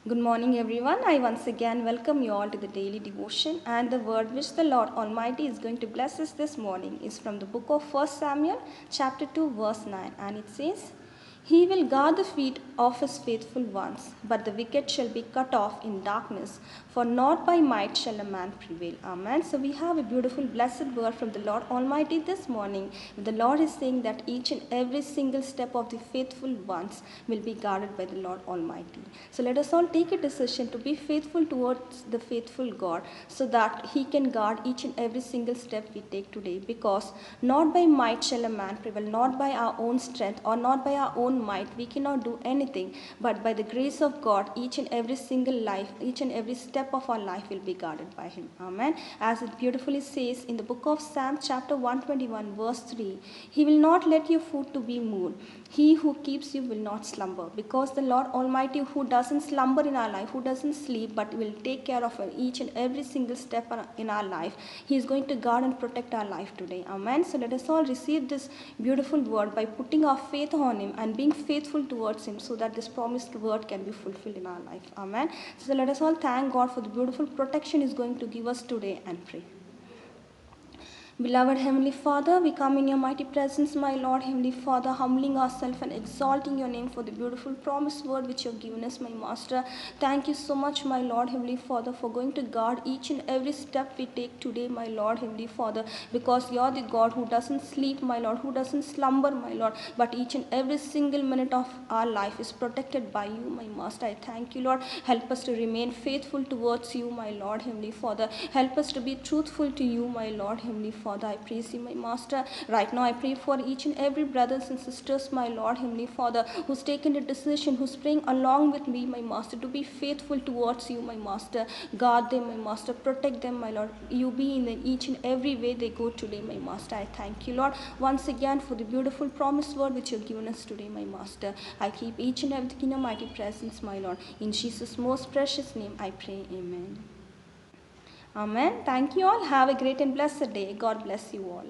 Good morning, everyone. I once again welcome you all to the daily devotion, and the word which the Lord Almighty is going to bless us this morning is from the book of 1 Samuel, chapter 2, verse 9, and it says, He will guard the feet of his faithful ones, but the wicked shall be cut off in darkness, for not by might shall a man prevail. Amen. So we have a beautiful, blessed word from the Lord Almighty this morning. The Lord is saying that each and every single step of the faithful ones will be guarded by the Lord Almighty. So let us all take a decision to be faithful towards the faithful God so that He can guard each and every single step we take today. Because not by might shall a man prevail, not by our own strength or not by our own might, we cannot do anything, but by the grace of God, each and every single life, each and every step of our life will be guarded by Him. Amen. As it beautifully says in the book of Psalm, chapter 121, verse 3, He will not let your foot to be moved. He who keeps you will not slumber. Because the Lord Almighty, who doesn't slumber in our life, who doesn't sleep, but will take care of each and every single step in our life, He is going to guard and protect our life today. Amen. So let us all receive this beautiful word by putting our faith on Him and being faithful towards Him so that this promised word can be fulfilled in our life. Amen. So let us all thank God for the beautiful protection He is going to give us today and pray. Beloved Heavenly Father, we come in your mighty presence, my Lord Heavenly Father, humbling ourselves and exalting your name for the beautiful promised word which you have given us, my Master. Thank you so much, my Lord Heavenly Father, for going to guard each and every step we take today, my Lord Heavenly Father, because you are the God who doesn't sleep, my Lord, who doesn't slumber, my Lord, but each and every single minute of our life is protected by you, my Master. I thank you, Lord. Help us to remain faithful towards you, my Lord Heavenly Father. Help us to be truthful to you, my Lord Heavenly Father. I praise you, my Master. Right now I pray for each and every brothers and sisters, my Lord Heavenly Father, who's taken a decision, who's praying along with me, my Master, to be faithful towards you, my Master. Guard them, my Master. Protect them, my Lord. You be in each and every way they go today, my Master. I thank you, Lord, once again for the beautiful promised word which you have given us today, my Master. I keep each and everything in your mighty presence, my Lord. In Jesus' most precious name I pray. Amen. Amen. Thank you all. Have a great and blessed day. God bless you all.